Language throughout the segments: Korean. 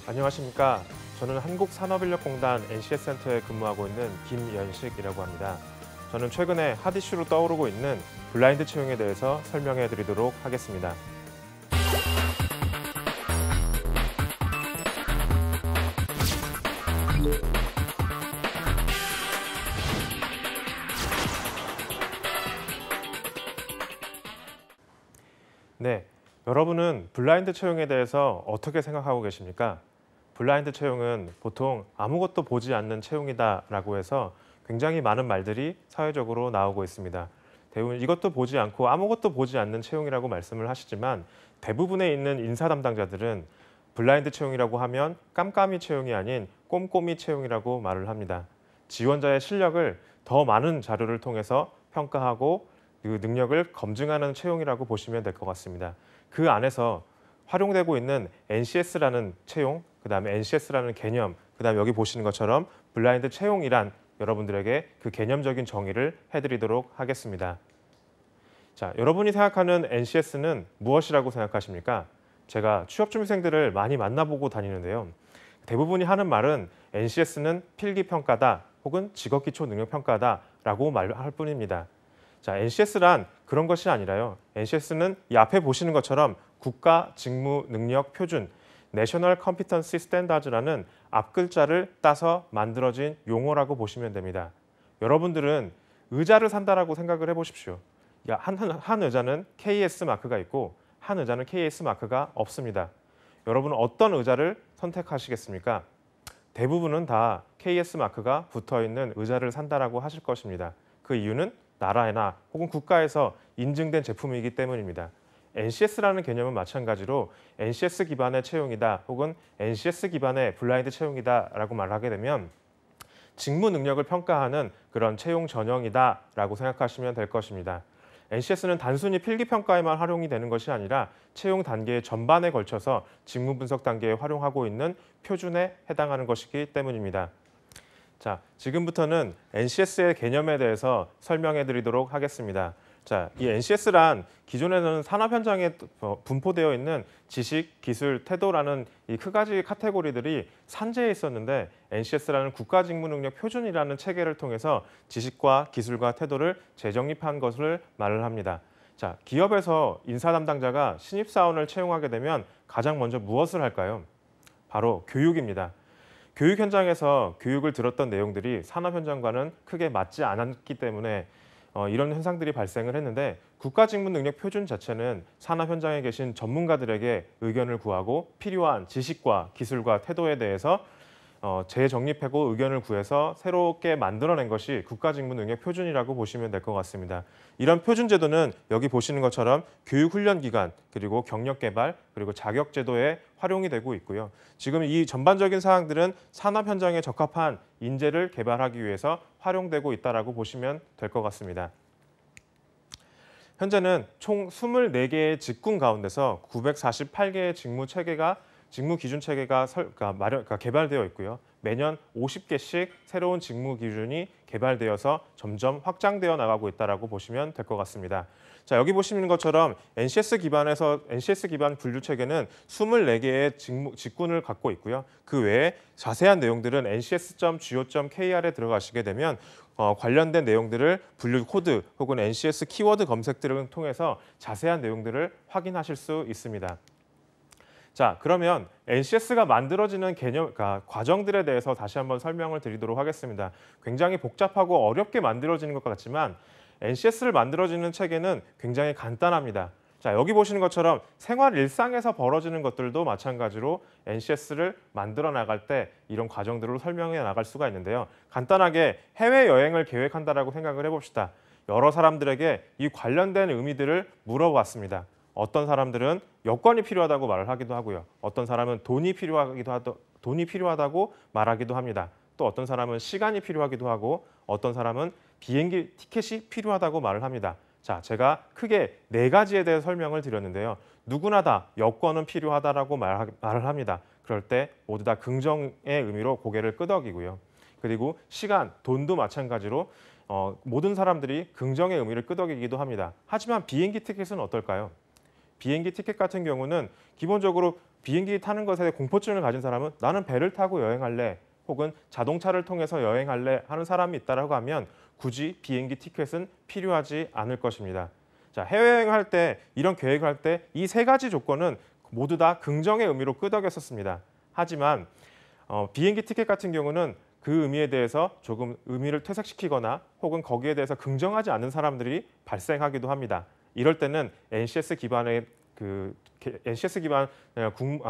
안녕하십니까. 저는 한국산업인력공단 NCS 센터에 근무하고 있는 김연식이라고 합니다. 저는 최근에 핫 이슈로 떠오르고 있는 블라인드 채용에 대해서 설명해 드리도록 하겠습니다. 네, 여러분은 블라인드 채용에 대해서 어떻게 생각하고 계십니까? 블라인드 채용은 보통 아무것도 보지 않는 채용이다라고 해서 굉장히 많은 말들이 사회적으로 나오고 있습니다. 대부분 이것도 보지 않고 아무것도 보지 않는 채용이라고 말씀을 하시지만 대부분에 있는 인사 담당자들은 블라인드 채용이라고 하면 깜깜이 채용이 아닌 꼼꼼이 채용이라고 말을 합니다. 지원자의 실력을 더 많은 자료를 통해서 평가하고 그 능력을 검증하는 채용이라고 보시면 될 것 같습니다. 그 안에서 활용되고 있는 NCS라는 채용, 그다음에 NCS라는 개념, 그다음에 여기 보시는 것처럼 블라인드 채용이란 여러분들에게 그 개념적인 정의를 해드리도록 하겠습니다. 자, 여러분이 생각하는 NCS는 무엇이라고 생각하십니까? 제가 취업준비생들을 많이 만나보고 다니는데요. 대부분이 하는 말은 NCS는 필기평가다 혹은 직업기초능력평가다라고 말할 뿐입니다. 자, NCS란 그런 것이 아니라요. NCS는 이 앞에 보시는 것처럼 국가 직무 능력 표준, National Competency Standards라는 앞글자를 따서 만들어진 용어라고 보시면 됩니다. 여러분들은 의자를 산다라고 생각을 해보십시오. 한 의자는 KS 마크가 있고 한 의자는 KS 마크가 없습니다. 여러분은 어떤 의자를 선택하시겠습니까? 대부분은 다 KS 마크가 붙어있는 의자를 산다라고 하실 것입니다. 그 이유는 나라나 혹은 국가에서 인증된 제품이기 때문입니다. NCS라는 개념은 마찬가지로 NCS 기반의 채용이다 혹은 NCS 기반의 블라인드 채용이다라고 말하게 되면 직무 능력을 평가하는 그런 채용 전형이다라고 생각하시면 될 것입니다. NCS는 단순히 필기평가에만 활용이 되는 것이 아니라 채용 단계 전반에 걸쳐서 직무 분석 단계에 활용하고 있는 표준에 해당하는 것이기 때문입니다. 자, 지금부터는 NCS의 개념에 대해서 설명해 드리도록 하겠습니다. 자, 이 NCS란 기존에는 산업 현장에 분포되어 있는 지식, 기술, 태도라는 이 그 가지 카테고리들이 산재해 있었는데 NCS라는 국가직무능력 표준이라는 체계를 통해서 지식과 기술과 태도를 재정립한 것을 말을 합니다. 자, 기업에서 인사 담당자가 신입사원을 채용하게 되면 가장 먼저 무엇을 할까요? 바로 교육입니다. 교육 현장에서 교육을 들었던 내용들이 산업 현장과는 크게 맞지 않았기 때문에 이런 현상들이 발생을 했는데 국가직무능력 표준 자체는 산업 현장에 계신 전문가들에게 의견을 구하고 필요한 지식과 기술과 태도에 대해서 재정립하고 의견을 구해서 새롭게 만들어낸 것이 국가직무능력 표준이라고 보시면 될 것 같습니다. 이런 표준 제도는 여기 보시는 것처럼 교육훈련기관, 그리고 경력개발, 그리고 자격제도에 활용이 되고 있고요. 지금 이 전반적인 사항들은 산업 현장에 적합한 인재를 개발하기 위해서 활용되고 있다고 보시면 될 것 같습니다. 현재는 총 24개의 직군 가운데서 948개의 직무 기준 체계가 개발되어 있고요. 매년 50개씩 새로운 직무 기준이 개발되어서 점점 확장되어 나가고 있다고 보시면 될 것 같습니다. 자, 여기 보시는 것처럼 NCS 기반 분류 체계는 24개의 직군을 갖고 있고요. 그 외에 자세한 내용들은 ncs.go.kr에 들어가시게 되면 관련된 내용들을 분류 코드 혹은 NCS 키워드 검색 등을 통해서 자세한 내용들을 확인하실 수 있습니다. 자, 그러면 NCS가 만들어지는 과정들에 대해서 다시 한번 설명을 드리도록 하겠습니다. 굉장히 복잡하고 어렵게 만들어지는 것 같지만 NCS를 만들어지는 체계는 굉장히 간단합니다. 자, 여기 보시는 것처럼 생활 일상에서 벌어지는 것들도 마찬가지로 NCS를 만들어 나갈 때 이런 과정들을 설명해 나갈 수가 있는데요. 간단하게 해외여행을 계획한다라고 생각을 해봅시다. 여러 사람들에게 이 관련된 의미들을 물어봤습니다. 어떤 사람들은 여권이 필요하다고 말을 하기도 하고요. 어떤 사람은 돈이 필요하다고 말하기도 합니다. 또 어떤 사람은 시간이 필요하기도 하고 어떤 사람은 비행기 티켓이 필요하다고 말을 합니다. 자, 제가 크게 4가지에 대해 설명을 드렸는데요. 누구나 다 여권은 필요하다라고 말을 합니다. 그럴 때 모두 다 긍정의 의미로 고개를 끄덕이고요. 그리고 시간, 돈도 마찬가지로 모든 사람들이 긍정의 의미를 끄덕이기도 합니다. 하지만 비행기 티켓은 어떨까요? 비행기 티켓 같은 경우는 기본적으로 비행기 타는 것에 공포증을 가진 사람은 나는 배를 타고 여행할래 혹은 자동차를 통해서 여행할래 하는 사람이 있다라고 하면 굳이 비행기 티켓은 필요하지 않을 것입니다. 자, 해외여행할 때 이런 계획을 할 때 이 세 가지 조건은 모두 다 긍정의 의미로 끄덕였었습니다. 하지만 비행기 티켓 같은 경우는 그 의미에 대해서 조금 의미를 퇴색시키거나 혹은 거기에 대해서 긍정하지 않는 사람들이 발생하기도 합니다. 이럴 때는 NCS 기반의 NCS 기반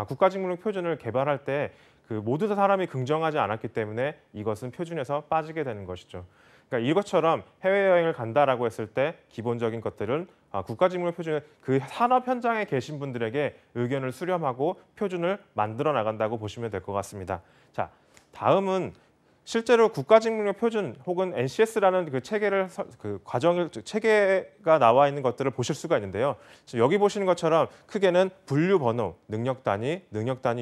국가직무능 표준을 개발할 때 모두 다 사람이 긍정하지 않았기 때문에 이것은 표준에서 빠지게 되는 것이죠. 그러니까 이것처럼 해외여행을 간다라고 했을 때 기본적인 것들은 국가직무능 표준을 그 산업 현장에 계신 분들에게 의견을 수렴하고 표준을 만들어 나간다고 보시면 될 것 같습니다. 자, 다음은 실제로 국가직무능 표준 혹은 NCS라는 그 체계를 체계가 나와 있는 것들을 보실 수가 있는데요. 여기 보시는 것처럼 크게는 분류 번호, 능력 단위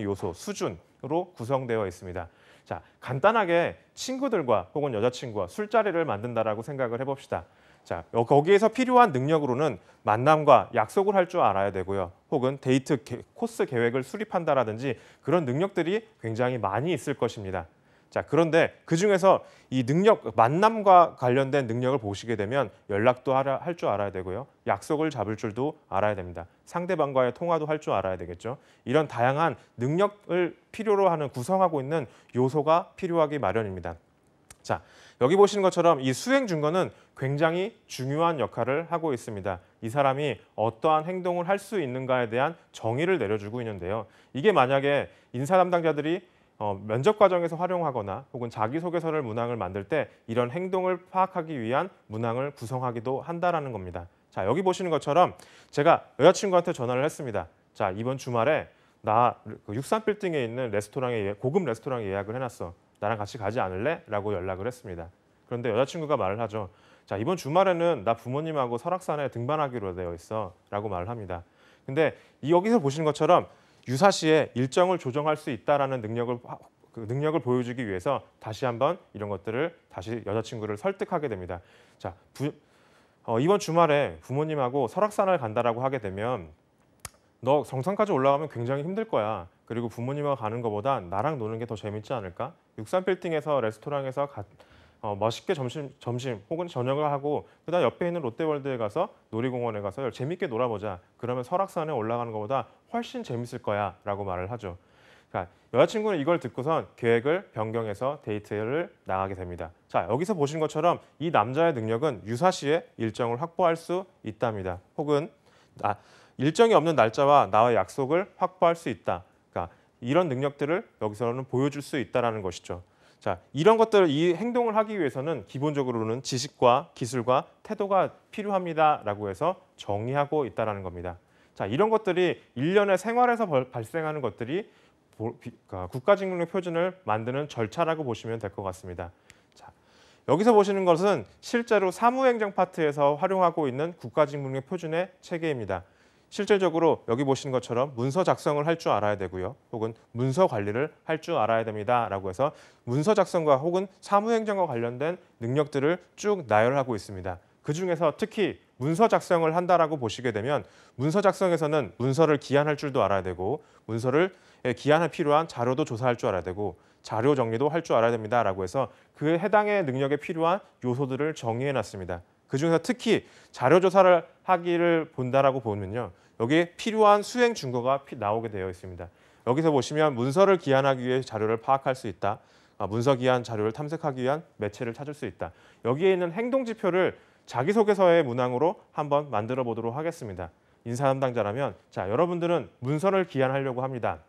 요소, 수준으로 구성되어 있습니다. 자, 간단하게 친구들과 혹은 여자친구와 술자리를 만든다라고 생각을 해봅시다. 자, 거기에서 필요한 능력으로는 만남과 약속을 할 줄 알아야 되고요. 혹은 데이트 코스 계획을 수립한다라든지 그런 능력들이 굉장히 많이 있을 것입니다. 자, 그런데 그중에서 이 만남과 관련된 능력을 보시게 되면 연락도 할 줄 알아야 되고요. 약속을 잡을 줄도 알아야 됩니다. 상대방과의 통화도 할 줄 알아야 되겠죠. 이런 다양한 능력을 필요로 하는 구성하고 있는 요소가 필요하기 마련입니다. 자, 여기 보시는 것처럼 이 수행 준거는 굉장히 중요한 역할을 하고 있습니다. 이 사람이 어떠한 행동을 할 수 있는가에 대한 정의를 내려주고 있는데요. 이게 만약에 인사 담당자들이 면접 과정에서 활용하거나 혹은 자기소개서를 문항을 만들 때 이런 행동을 파악하기 위한 문항을 구성하기도 한다라는 겁니다. 자, 여기 보시는 것처럼 제가 여자친구한테 전화를 했습니다. 자, 이번 주말에 나 63빌딩에 있는 고급 레스토랑에 예약을 해놨어. 나랑 같이 가지 않을래? 라고 연락을 했습니다. 그런데 여자친구가 말을 하죠. 자, 이번 주말에는 나 부모님하고 설악산에 등반하기로 되어 있어. 라고 말을 합니다. 근데 여기서 보시는 것처럼 유사시에 일정을 조정할 수 있다라는 능력을 보여주기 위해서 다시 한번 이런 것들을 다시 여자친구를 설득하게 됩니다. 자, 이번 주말에 부모님하고 설악산을 간다라고 하게 되면 너 정상까지 올라가면 굉장히 힘들 거야. 그리고 부모님하고 가는 것보다 나랑 노는 게 더 재밌지 않을까? 63빌딩에서 레스토랑에서 멋있게 점심 혹은 저녁을 하고 그다음 옆에 있는 롯데월드에 가서 놀이공원에 가서 재밌게 놀아보자. 그러면 설악산에 올라가는 것보다 훨씬 재밌을 거야 라고 말을 하죠. 그러니까 여자친구는 이걸 듣고선 계획을 변경해서 데이트를 나가게 됩니다. 자, 여기서 보신 것처럼 이 남자의 능력은 유사시에 일정을 확보할 수 있답니다. 혹은 일정이 없는 날짜와 나와의 약속을 확보할 수 있다. 그러니까 이런 능력들을 여기서는 보여줄 수 있다는 것이죠. 자, 이런 것들, 이 행동을 하기 위해서는 기본적으로는 지식과 기술과 태도가 필요합니다라고 해서 정의하고 있다는 겁니다. 자, 이런 것들이 일련의 생활에서 발생하는 것들이 국가직무능 표준을 만드는 절차라고 보시면 될 것 같습니다. 자, 여기서 보시는 것은 실제로 사무행정 파트에서 활용하고 있는 국가직무능 표준의 체계입니다. 실질적으로 여기 보시는 것처럼 문서 작성을 할 줄 알아야 되고요. 혹은 문서 관리를 할 줄 알아야 됩니다라고 해서 문서 작성과 혹은 사무행정과 관련된 능력들을 쭉 나열하고 있습니다. 그중에서 특히 문서 작성을 한다라고 보시게 되면 문서 작성에서는 문서를 기한할 줄도 알아야 되고 문서를 기한에 필요한 자료도 조사할 줄 알아야 되고 자료 정리도 할 줄 알아야 됩니다라고 해서 그 해당의 능력에 필요한 요소들을 정의해 놨습니다. 그중에서 특히 자료 조사를 하기를 본다라고 보면요. 여기에 필요한 수행 증거가 나오게 되어 있습니다. 여기서 보시면 문서를 기한하기 위해 자료를 파악할 수 있다. 문서 기한 자료를 탐색하기 위한 매체를 찾을 수 있다. 여기에 있는 행동 지표를 자기소개서의 문항으로 한번 만들어 보도록 하겠습니다. 인사 담당자라면 자, 여러분들은 문서를 기한하려고 합니다.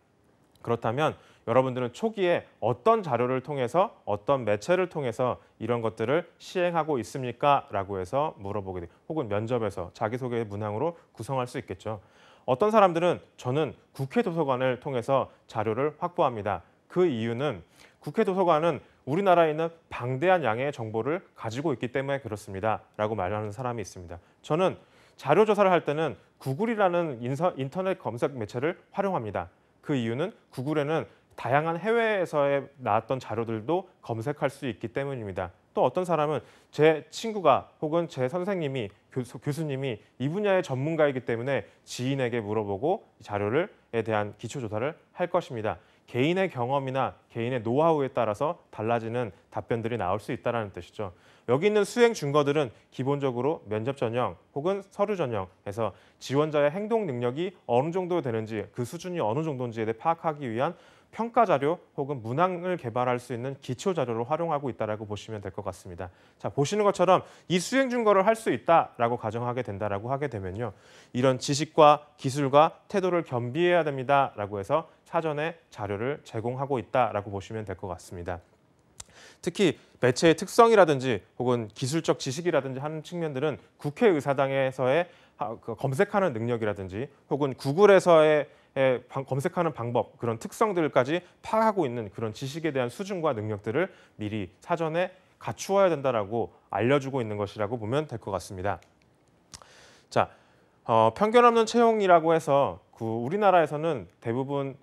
그렇다면 여러분들은 초기에 어떤 자료를 통해서 어떤 매체를 통해서 이런 것들을 시행하고 있습니까? 라고 해서 물어보게 돼요. 혹은 면접에서 자기소개 문항으로 구성할 수 있겠죠. 어떤 사람들은 저는 국회 도서관을 통해서 자료를 확보합니다. 그 이유는 국회 도서관은 우리나라에 있는 방대한 양의 정보를 가지고 있기 때문에 그렇습니다. 라고 말하는 사람이 있습니다. 저는 자료 조사를 할 때는 구글이라는 인터넷 검색 매체를 활용합니다. 그 이유는 구글에는 다양한 해외에서의 나왔던 자료들도 검색할 수 있기 때문입니다. 또 어떤 사람은 제 친구가 혹은 제 선생님이 교수님이 이 분야의 전문가이기 때문에 지인에게 물어보고 자료에 대한 기초 조사를 할 것입니다. 개인의 경험이나 개인의 노하우에 따라서 달라지는 답변들이 나올 수 있다는 뜻이죠. 여기 있는 수행 준거들은 기본적으로 면접 전형 혹은 서류 전형에서 지원자의 행동 능력이 어느 정도 되는지 그 수준이 어느 정도인지에 대해 파악하기 위한 평가 자료 혹은 문항을 개발할 수 있는 기초 자료로 활용하고 있다라고 보시면 될 것 같습니다. 자, 보시는 것처럼 이 수행 준거를 할 수 있다라고 가정하게 된다라고 하게 되면요. 이런 지식과 기술과 태도를 겸비해야 됩니다라고 해서 사전에 자료를 제공하고 있다라고 보시면 될 것 같습니다. 특히 매체의 특성이라든지 혹은 기술적 지식이라든지 하는 측면들은 국회의사당에서의 검색하는 능력이라든지 혹은 구글에서의 검색하는 방법, 그런 특성들까지 파악하고 있는 그런 지식에 대한 수준과 능력들을 미리 사전에 갖추어야 된다라고 알려주고 있는 것이라고 보면 될 것 같습니다. 자, 편견 없는 채용이라고 해서 우리나라에서는 대부분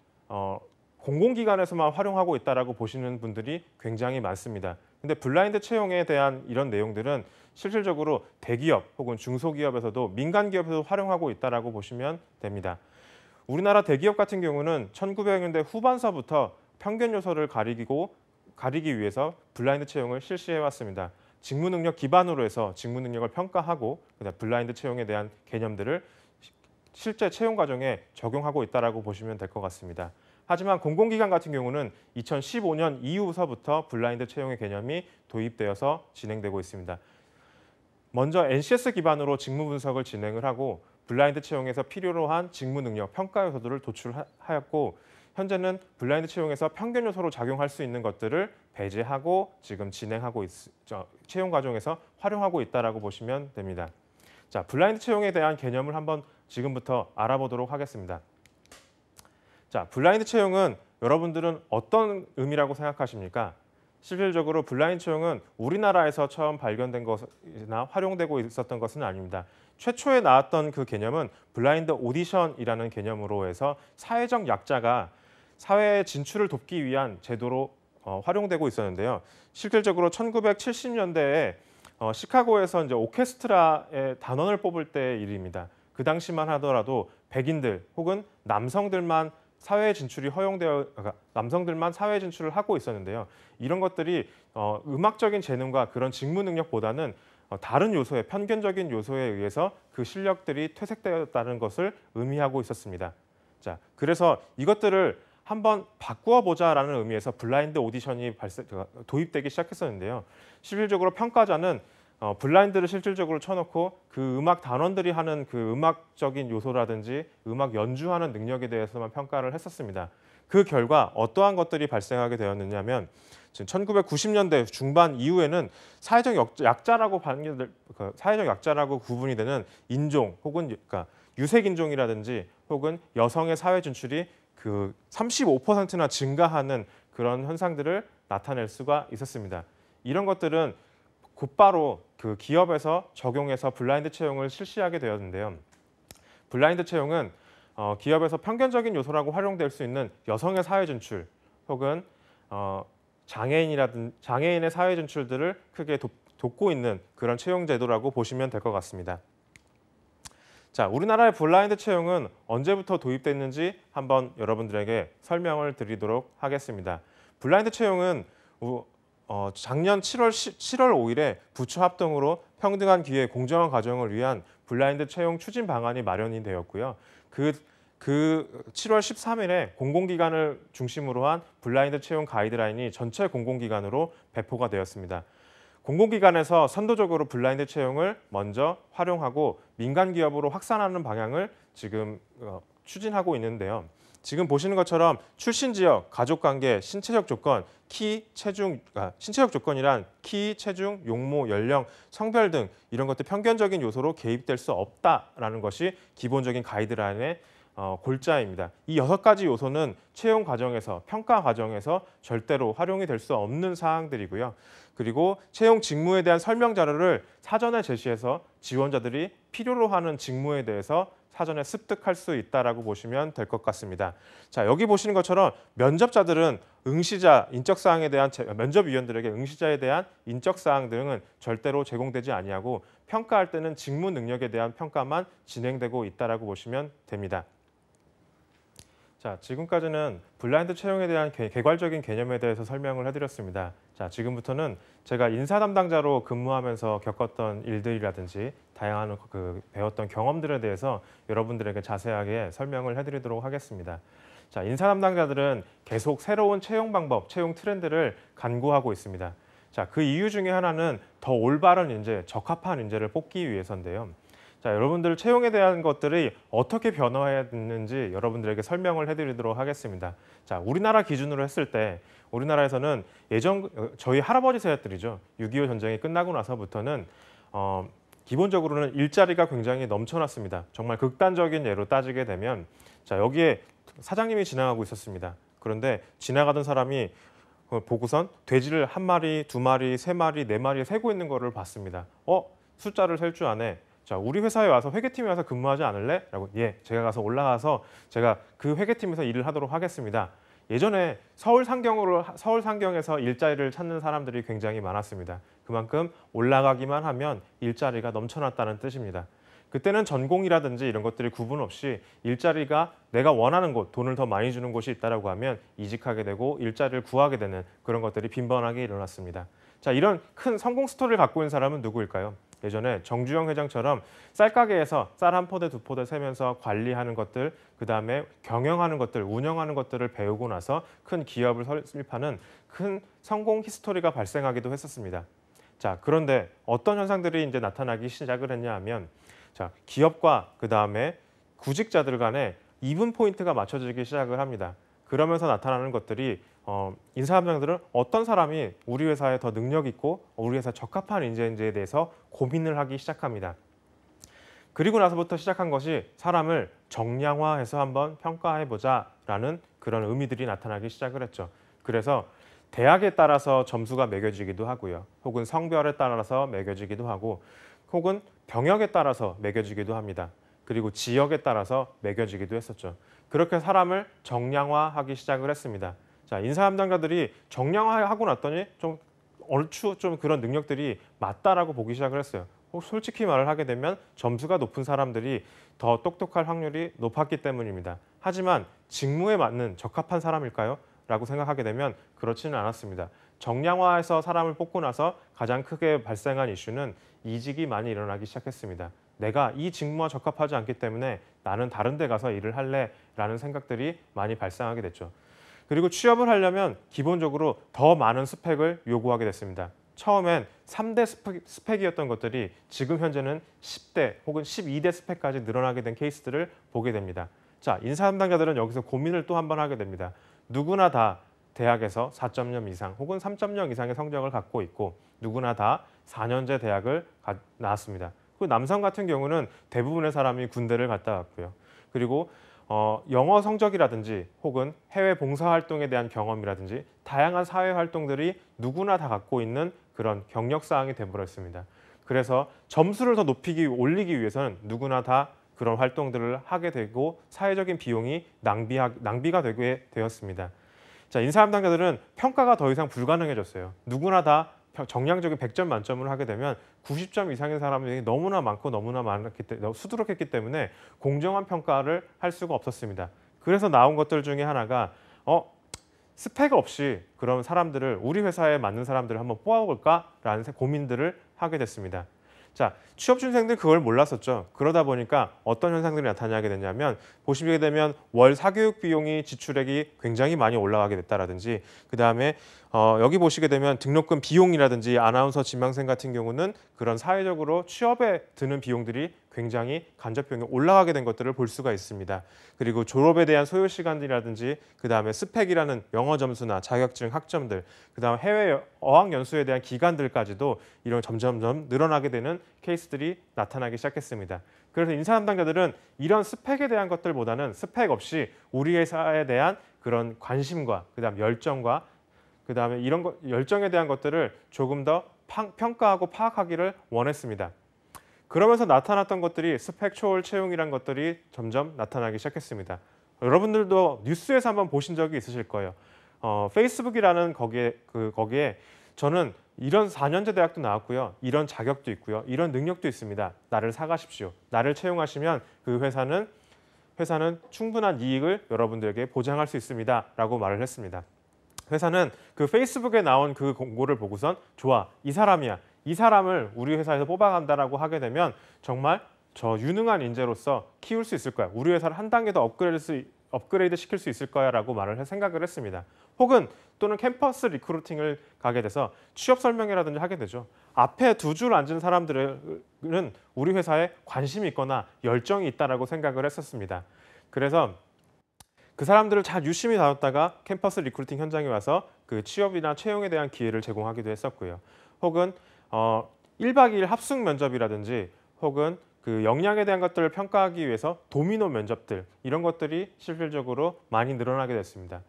공공기관에서만 활용하고 있다라고 보시는 분들이 굉장히 많습니다. 근데 블라인드 채용에 대한 이런 내용들은 실질적으로 대기업 혹은 중소기업에서도 민간기업에서도 활용하고 있다라고 보시면 됩니다. 우리나라 대기업 같은 경우는 1900년대 후반서부터 편견 요소를 가리기 위해서 블라인드 채용을 실시해 왔습니다. 직무 능력 기반으로 해서 직무 능력을 평가하고 그다음 블라인드 채용에 대한 개념들을 실제 채용 과정에 적용하고 있다라고 보시면 될 것 같습니다. 하지만 공공기관 같은 경우는 2015년 이후서부터 블라인드 채용의 개념이 도입되어서 진행되고 있습니다. 먼저 NCS 기반으로 직무 분석을 진행을 하고 블라인드 채용에서 필요로 한 직무 능력, 평가 요소들을 도출하였고 현재는 블라인드 채용에서 편견 요소로 작용할 수 있는 것들을 배제하고 지금 진행하고 채용 과정에서 활용하고 있다라고 보시면 됩니다. 자, 블라인드 채용에 대한 개념을 한번 지금부터 알아보도록 하겠습니다. 자, 블라인드 채용은 여러분들은 어떤 의미라고 생각하십니까? 실질적으로 블라인드 채용은 우리나라에서 처음 발견된 것이나 활용되고 있었던 것은 아닙니다. 최초에 나왔던 그 개념은 블라인드 오디션이라는 개념으로 해서 사회적 약자가 사회에 진출을 돕기 위한 제도로 활용되고 있었는데요. 실질적으로 1970년대에 시카고에서 이제 오케스트라의 단원을 뽑을 때의 일입니다. 그 당시만 하더라도 백인들 혹은 남성들만 사회 진출이 남성들만 사회 진출을 하고 있었는데요. 이런 것들이 음악적인 재능과 그런 직무 능력보다는 다른 요소에 편견적인 요소에 의해서 그 실력들이 퇴색되었다는 것을 의미하고 있었습니다. 자, 그래서 이것들을 한번 바꾸어 보자라는 의미에서 블라인드 오디션이 도입되기 시작했었는데요. 실질적으로 평가자는 블라인드를 실질적으로 쳐놓고 그 음악 단원들이 하는 그 음악적인 요소라든지 음악 연주하는 능력에 대해서만 평가를 했었습니다. 그 결과 어떠한 것들이 발생하게 되었느냐면 지금 1990년대 중반 이후에는 사회적 약자라고 구분이 되는 인종 혹은 그러니까 유색 인종이라든지 혹은 여성의 사회 진출이 그 35%나 증가하는 그런 현상들을 나타낼 수가 있었습니다. 이런 것들은 곧바로 그 기업에서 적용해서 블라인드 채용을 실시하게 되었는데요. 블라인드 채용은 기업에서 편견적인 요소라고 활용될 수 있는 여성의 사회 진출 혹은 장애인의 사회 진출들을 크게 돕고 있는 그런 채용 제도라고 보시면 될 것 같습니다. 자, 우리나라의 블라인드 채용은 언제부터 도입됐는지 한번 여러분들에게 설명을 드리도록 하겠습니다. 블라인드 채용은 작년 7월 5일에 부처 합동으로 평등한 기회, 공정한 과정을 위한 블라인드 채용 추진 방안이 마련이 되었고요. 그 7월 13일에 공공기관을 중심으로 한 블라인드 채용 가이드라인이 전체 공공기관으로 배포가 되었습니다. 공공기관에서 선도적으로 블라인드 채용을 먼저 활용하고 민간 기업으로 확산하는 방향을 지금 추진하고 있는데요. 지금 보시는 것처럼 출신 지역, 가족관계, 신체적 조건, 신체적 조건이란 키, 체중, 용모, 연령, 성별 등 이런 것들 편견적인 요소로 개입될 수 없다라는 것이 기본적인 가이드라인의 골자입니다. 이 6가지 요소는 채용 과정에서, 평가 과정에서 절대로 활용이 될 수 없는 사항들이고요. 그리고 채용 직무에 대한 설명 자료를 사전에 제시해서 지원자들이 필요로 하는 직무에 대해서 사전에 습득할 수 있다라고 보시면 될 것 같습니다. 자, 여기 보시는 것처럼 면접자들은 응시자 인적 사항에 대한 면접위원들에게 응시자에 대한 인적 사항 등은 절대로 제공되지 아니하고 평가할 때는 직무 능력에 대한 평가만 진행되고 있다라고 보시면 됩니다. 자, 지금까지는 블라인드 채용에 대한 개괄적인 개념에 대해서 설명을 해드렸습니다. 자, 지금부터는 제가 인사 담당자로 근무하면서 겪었던 일들이라든지 다양한 배웠던 경험들에 대해서 여러분들에게 자세하게 설명을 해드리도록 하겠습니다. 자, 인사 담당자들은 계속 새로운 채용 방법, 채용 트렌드를 간구하고 있습니다. 자, 그 이유 중에 하나는 더 올바른 인재, 적합한 인재를 뽑기 위해서인데요. 자, 여러분들 채용에 대한 것들이 어떻게 변화했는지 여러분들에게 설명을 해드리도록 하겠습니다. 자, 우리나라 기준으로 했을 때 우리나라에서는 저희 할아버지 세대들이죠. 6.25 전쟁이 끝나고 나서부터는 기본적으로는 일자리가 굉장히 넘쳐났습니다. 정말 극단적인 예로 따지게 되면 자, 여기에 사장님이 지나가고 있었습니다. 그런데 지나가던 사람이 보고선 돼지를 1마리, 2마리, 3마리, 4마리 세고 있는 거를 봤습니다. 숫자를 셀 줄 아네. 자, 우리 회사에 와서 회계팀에 와서 근무하지 않을래? 라고 제가 가서 올라가서 제가 그 회계팀에서 일을 하도록 하겠습니다. 예전에 서울 상경에서 일자리를 찾는 사람들이 굉장히 많았습니다. 그만큼 올라가기만 하면 일자리가 넘쳐났다는 뜻입니다. 그때는 전공이라든지 이런 것들이 구분 없이 일자리가 내가 원하는 곳, 돈을 더 많이 주는 곳이 있다고 하면 이직하게 되고 일자리를 구하게 되는 그런 것들이 빈번하게 일어났습니다. 자, 이런 큰 성공 스토리를 갖고 있는 사람은 누구일까요? 예전에 정주영 회장처럼 쌀가게에서 쌀 1포대, 2포대 세면서 관리하는 것들, 그다음에 경영하는 것들, 운영하는 것들을 배우고 나서 큰 기업을 설립하는 큰 성공 히스토리가 발생하기도 했었습니다. 자, 그런데 어떤 현상들이 이제 나타나기 시작을 했냐 하면 자, 기업과 그다음에 구직자들 간에 이분 포인트가 맞춰지기 시작을 합니다. 그러면서 나타나는 것들이 인사 담당자들은 어떤 사람이 우리 회사에 더 능력 있고 우리 회사에 적합한 인재인지에 대해서 고민을 하기 시작합니다. 그리고 나서부터 시작한 것이 사람을 정량화해서 한번 평가해보자라는 그런 의미들이 나타나기 시작을 했죠. 그래서 대학에 따라서 점수가 매겨지기도 하고요. 혹은 성별에 따라서 매겨지기도 하고 혹은 병역에 따라서 매겨지기도 합니다. 그리고 지역에 따라서 매겨지기도 했었죠. 그렇게 사람을 정량화하기 시작을 했습니다. 자, 인사 담당자들이 정량화하고 났더니 얼추 그런 능력들이 맞다라고 보기 시작을 했어요. 솔직히 말을 하게 되면 점수가 높은 사람들이 더 똑똑할 확률이 높았기 때문입니다. 하지만 직무에 맞는 적합한 사람일까요? 라고 생각하게 되면 그렇지는 않았습니다. 정량화해서 사람을 뽑고 나서 가장 크게 발생한 이슈는 이직이 많이 일어나기 시작했습니다. 내가 이 직무와 적합하지 않기 때문에 나는 다른 데 가서 일을 할래 라는 생각들이 많이 발생하게 됐죠. 그리고 취업을 하려면 기본적으로 더 많은 스펙을 요구하게 됐습니다. 처음엔 3대 스펙이었던 것들이 지금 현재는 10대 혹은 12대 스펙까지 늘어나게 된 케이스들을 보게 됩니다. 자, 인사 담당자들은 여기서 고민을 또 한 번 하게 됩니다. 누구나 다 대학에서 4.0 이상 혹은 3.0 이상의 성적을 갖고 있고 누구나 다 4년제 대학을 나왔습니다. 그 남성 같은 경우는 대부분의 사람이 군대를 갔다 왔고요. 그리고 영어 성적이라든지 혹은 해외 봉사활동에 대한 경험이라든지 다양한 사회활동들이 누구나 다 갖고 있는 그런 경력사항이 되어버렸습니다. 그래서 점수를 더 올리기 위해서는 누구나 다 그런 활동들을 하게 되고 사회적인 비용이 낭비가 되게 되었습니다. 자, 인사 담당자들은 평가가 더 이상 불가능해졌어요. 누구나 다 정량적인 100점 만점을 하게 되면 90점 이상의 사람들이 너무나 많고 너무나 수두룩했기 때문에 공정한 평가를 할 수가 없었습니다. 그래서 나온 것들 중에 하나가 스펙 없이 그런 사람들을 우리 회사에 맞는 사람들을 한번 뽑아볼까라는 고민들을 하게 됐습니다. 자, 취업준생들이 그걸 몰랐었죠. 그러다 보니까 어떤 현상들이 나타나게 됐냐면 보시게 되면 월 사교육 비용이 지출액이 굉장히 많이 올라가게 됐다라든지 그다음에 여기 보시게 되면 등록금 비용이라든지 아나운서 지망생 같은 경우는 그런 사회적으로 취업에 드는 비용들이 굉장히 간접 비용이 올라가게 된 것들을 볼 수가 있습니다. 그리고 졸업에 대한 소요 시간이라든지 그다음에 스펙이라는 영어 점수나 자격증 학점들 그다음 해외 어학 연수에 대한 기간들까지도 이런 점점점 늘어나게 되는 케이스들이 나타나기 시작했습니다. 그래서 인사 담당자들은 이런 스펙에 대한 것들보다는 스펙 없이 우리 회사에 대한 그런 관심과 그다음 열정과 그다음에 열정에 대한 것들을 조금 더 평가하고 파악하기를 원했습니다. 그러면서 나타났던 것들이 스펙추얼 채용이란 것들이 점점 나타나기 시작했습니다. 여러분들도 뉴스에서 한번 보신 적이 있으실 거예요. 페이스북이라는 거기에 저는 이런 4년제 대학도 나왔고요. 이런 자격도 있고요. 이런 능력도 있습니다. 나를 사가십시오. 나를 채용하시면 그 회사는 충분한 이익을 여러분들에게 보장할 수 있습니다. 라고 말을 했습니다. 회사는 그 페이스북에 나온 그 공고를 보고선 좋아, 이 사람이야. 이 사람을 우리 회사에서 뽑아간다라고 하게 되면 정말 저 유능한 인재로서 키울 수 있을 거야. 우리 회사를 한 단계 더 업그레이드 시킬 수 있을 거야 라고 생각을 했습니다. 혹은 또는 캠퍼스 리크루팅을 가게 돼서 취업 설명회라든지 하게 되죠. 앞에 두 줄 앉은 사람들은 우리 회사에 관심이 있거나 열정이 있다라고 생각을 했었습니다. 그래서 그 사람들을 잘 유심히 다뤘다가 캠퍼스 리크루팅 현장에 와서 그 취업이나 채용에 대한 기회를 제공하기도 했었고요. 혹은 1박 2일 합숙 면접이라든지 혹은 그 역량에 대한 것들을 평가하기 위해서 도미노 면접들 이런 것들이 실질적으로 많이 늘어나게 됐습니다.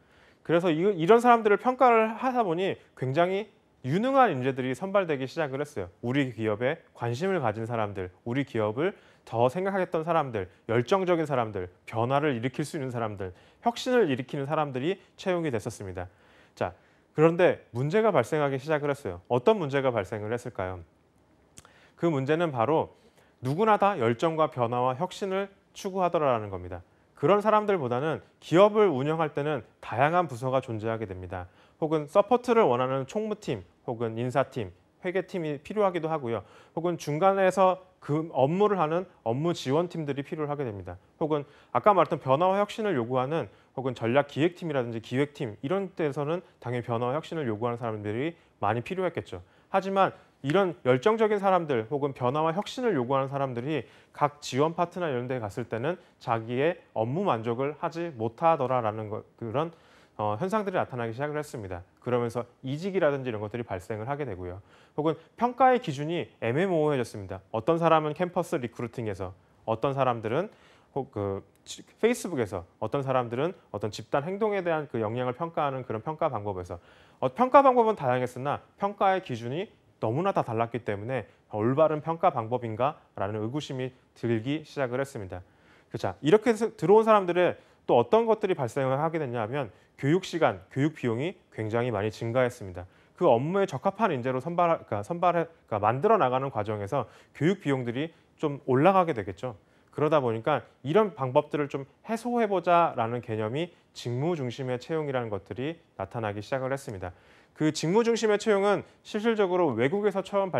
그래서 이런 사람들을 평가를 하다 보니 굉장히 유능한 인재들이 선발되기 시작을 했어요. 우리 기업에 관심을 가진 사람들, 우리 기업을 더 생각하겠던 사람들, 열정적인 사람들, 변화를 일으킬 수 있는 사람들, 혁신을 일으키는 사람들이 채용이 됐었습니다. 자, 그런데 문제가 발생하기 시작을 했어요. 어떤 문제가 발생을 했을까요? 그 문제는 바로 누구나 다 열정과 변화와 혁신을 추구하더라라는 겁니다. 그런 사람들보다는 기업을 운영할 때는 다양한 부서가 존재하게 됩니다. 혹은 서포트를 원하는 총무팀, 혹은 인사팀, 회계팀이 필요하기도 하고요. 혹은 중간에서 그 업무를 하는 업무 지원팀들이 필요하게 됩니다. 혹은 아까 말했던 변화와 혁신을 요구하는 혹은 전략기획팀이라든지 기획팀 이런 데서는 당연히 변화와 혁신을 요구하는 사람들이 많이 필요했겠죠. 하지만 이런 열정적인 사람들 혹은 변화와 혁신을 요구하는 사람들이 각 지원 파트나 이런 데 갔을 때는 자기의 업무 만족을 하지 못하더라라는 그런 현상들이 나타나기 시작을 했습니다. 그러면서 이직이라든지 이런 것들이 발생을 하게 되고요. 혹은 평가의 기준이 애매모호해졌습니다. 어떤 사람은 캠퍼스 리크루팅에서, 어떤 사람들은 페이스북에서, 어떤 사람들은 어떤 집단 행동에 대한 그 역량을 평가하는 그런 평가 방법에서 평가 방법은 다양했으나 평가의 기준이 너무나 다 달랐기 때문에 올바른 평가 방법인가라는 의구심이 들기 시작을 했습니다. 자, 이렇게 해서 들어온 사람들의 또 어떤 것들이 발생을 하게 됐냐면 교육 시간, 교육 비용이 굉장히 많이 증가했습니다. 그 업무에 적합한 인재로 만들어 나가는 과정에서 교육 비용들이 좀 올라가게 되겠죠. 그러다 보니까 이런 방법들을 좀 해소해보자라는 개념이 직무 중심의 채용이라는 것들이 나타나기 시작을 했습니다. 그 직무 중심의 채용은 실질적으로 외국에서 처음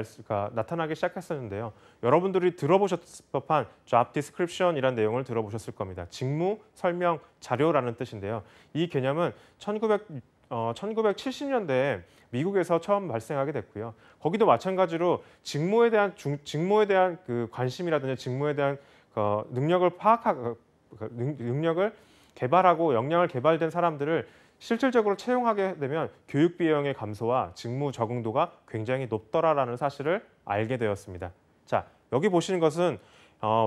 나타나기 시작했었는데요. 여러분들이 들어보셨을 법한 job description이라는 내용을 들어보셨을 겁니다. 직무 설명 자료라는 뜻인데요. 이 개념은 1970년대에 미국에서 처음 발생하게 됐고요. 거기도 마찬가지로 직무에 대한 그 관심이라든지 직무에 대한 능력을 능력을 개발하고 역량을 개발된 사람들을 실질적으로 채용하게 되면 교육 비용의 감소와 직무 적응도가 굉장히 높더라라는 사실을 알게 되었습니다. 자, 여기 보시는 것은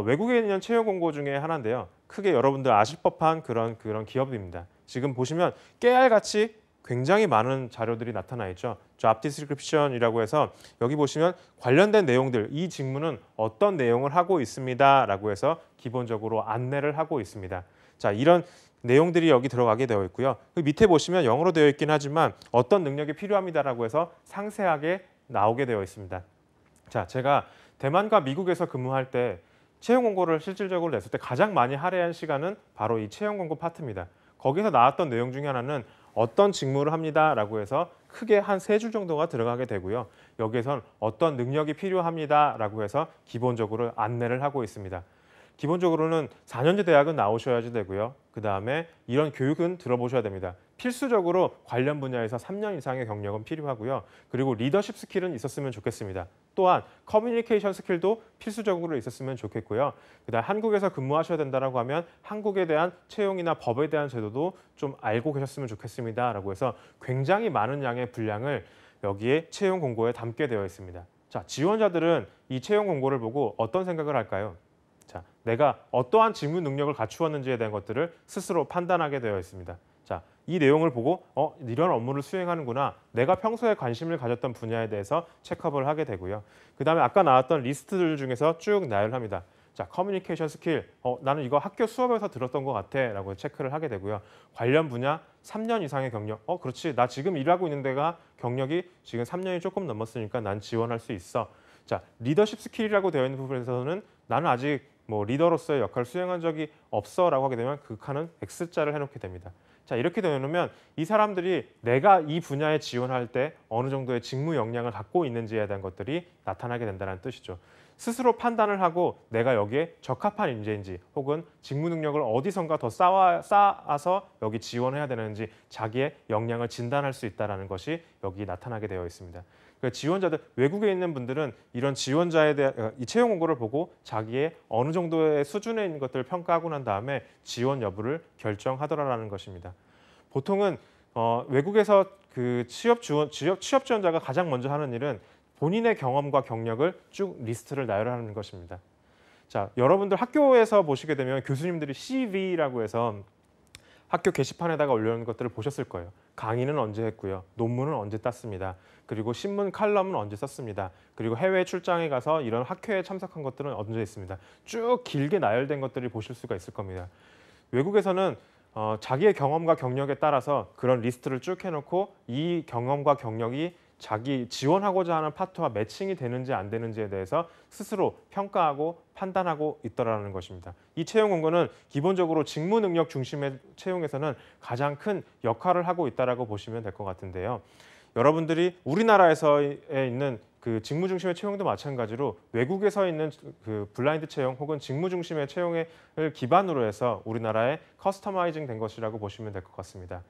외국에 있는 채용 공고 중에 하나인데요. 크게 여러분들 아실 법한 그런 기업입니다. 지금 보시면 깨알같이 굉장히 많은 자료들이 나타나 있죠. job description이라고 해서 여기 보시면 관련된 내용들, 이 직무는 어떤 내용을 하고 있습니다라고 해서 기본적으로 안내를 하고 있습니다. 자, 이런 내용들이 여기 들어가게 되어 있고요. 그 밑에 보시면 영어로 되어 있긴 하지만 어떤 능력이 필요합니다라고 해서 상세하게 나오게 되어 있습니다. 자, 제가 대만과 미국에서 근무할 때 채용 공고를 실질적으로 냈을 때 가장 많이 할애한 시간은 바로 이 채용 공고 파트입니다. 거기서 나왔던 내용 중에 하나는 어떤 직무를 합니다라고 해서 크게 한 3줄 정도가 들어가게 되고요. 여기에선 어떤 능력이 필요합니다라고 해서 기본적으로 안내를 하고 있습니다. 기본적으로는 4년제 대학은 나오셔야지 되고요. 그다음에 이런 교육은 들어보셔야 됩니다. 필수적으로 관련 분야에서 3년 이상의 경력은 필요하고요. 그리고 리더십 스킬은 있었으면 좋겠습니다. 또한 커뮤니케이션 스킬도 필수적으로 있었으면 좋겠고요. 그다음 한국에서 근무하셔야 된다고 하면 한국에 대한 채용이나 법에 대한 제도도 좀 알고 계셨으면 좋겠습니다라고 해서 굉장히 많은 양의 분량을 여기에 채용 공고에 담게 되어 있습니다. 자, 지원자들은 이 채용 공고를 보고 어떤 생각을 할까요? 자, 내가 어떠한 직무 능력을 갖추었는지에 대한 것들을 스스로 판단하게 되어 있습니다. 자, 이 내용을 보고 이런 업무를 수행하는구나. 내가 평소에 관심을 가졌던 분야에 대해서 체크업을 하게 되고요. 그다음에 아까 나왔던 리스트들 중에서 쭉 나열합니다. 자, 커뮤니케이션 스킬. 나는 이거 학교 수업에서 들었던 것 같아. 라고 체크를 하게 되고요. 관련 분야 3년 이상의 경력. 그렇지. 나 지금 일하고 있는 데가 경력이 지금 3년이 조금 넘었으니까 난 지원할 수 있어. 자, 리더십 스킬이라고 되어 있는 부분에서는 나는 아직 뭐 리더로서의 역할을 수행한 적이 없어 라고 하게 되면 그 칸은 X자를 해놓게 됩니다. 자, 이렇게 되면 이 사람들이 내가 이 분야에 지원할 때 어느 정도의 직무 역량을 갖고 있는지에 대한 것들이 나타나게 된다는 뜻이죠. 스스로 판단을 하고 내가 여기에 적합한 인재인지 혹은 직무 능력을 어디선가 더 쌓아서 여기 지원해야 되는지 자기의 역량을 진단할 수 있다는 것이 여기 나타나게 되어 있습니다. 지원자들, 외국에 있는 분들은 이런 지원자에 대한 이 채용 공고를 보고 자기의 어느 정도의 수준에 있는 것들을 평가하고 난 다음에 지원 여부를 결정하더라라는 것입니다. 보통은 외국에서 그 취업 지원자가 가장 먼저 하는 일은 본인의 경험과 경력을 쭉 리스트를 나열하는 것입니다. 자, 여러분들 학교에서 보시게 되면 교수님들이 CV라고 해서 학교 게시판에다가 올려놓은 것들을 보셨을 거예요. 강의는 언제 했고요. 논문은 언제 땄습니다. 그리고 신문 칼럼은 언제 썼습니다. 그리고 해외 출장에 가서 이런 학회에 참석한 것들은 언제 있습니다. 쭉 길게 나열된 것들을 보실 수가 있을 겁니다. 외국에서는 자기의 경험과 경력에 따라서 그런 리스트를 쭉 해놓고 이 경험과 경력이 자기 지원하고자 하는 파트와 매칭이 되는지 안 되는지에 대해서 스스로 평가하고 판단하고 있더라는 것입니다. 이 채용 공고는 기본적으로 직무 능력 중심의 채용에서는 가장 큰 역할을 하고 있다라고 보시면 될 것 같은데요. 여러분들이 우리나라에서 있는 그 직무 중심의 채용도 마찬가지로 외국에서 있는 그 블라인드 채용 혹은 직무 중심의 채용을 기반으로 해서 우리나라에 커스터마이징 된 것이라고 보시면 될 것 같습니다.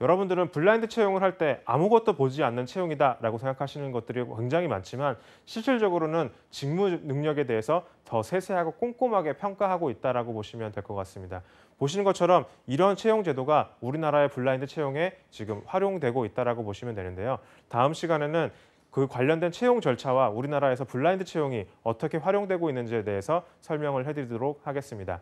여러분들은 블라인드 채용을 할 때 아무것도 보지 않는 채용이다라고 생각하시는 것들이 굉장히 많지만 실질적으로는 직무 능력에 대해서 더 세세하고 꼼꼼하게 평가하고 있다라고 보시면 될 것 같습니다. 보시는 것처럼 이런 채용 제도가 우리나라의 블라인드 채용에 지금 활용되고 있다라고 보시면 되는데요. 다음 시간에는 그 관련된 채용 절차와 우리나라에서 블라인드 채용이 어떻게 활용되고 있는지에 대해서 설명을 해드리도록 하겠습니다.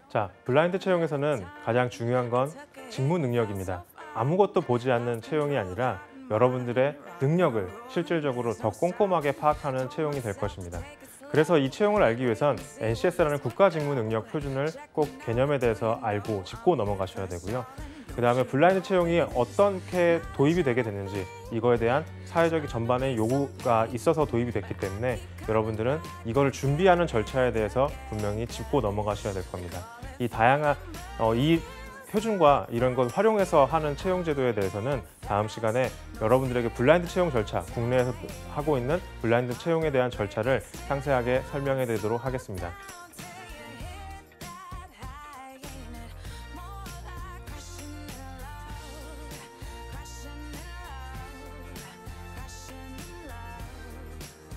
자, 블라인드 채용에서는 가장 중요한 건 직무 능력입니다. 아무것도 보지 않는 채용이 아니라 여러분들의 능력을 실질적으로 더 꼼꼼하게 파악하는 채용이 될 것입니다. 그래서 이 채용을 알기 위해선 NCS라는 국가직무능력 표준을 꼭 개념에 대해서 알고 짚고 넘어가셔야 되고요. 그 다음에 블라인드 채용이 어떻게 도입이 되게 됐는지 이거에 대한 사회적인 전반의 요구가 있어서 도입이 됐기 때문에 여러분들은 이거를 준비하는 절차에 대해서 분명히 짚고 넘어가셔야 될 겁니다. 이 다양한 이 표준과 이런 걸 활용해서 하는 채용 제도에 대해서는 다음 시간에 여러분들에게 블라인드 채용 절차, 국내에서 하고 있는 블라인드 채용에 대한 절차를 상세하게 설명해 드리도록 하겠습니다.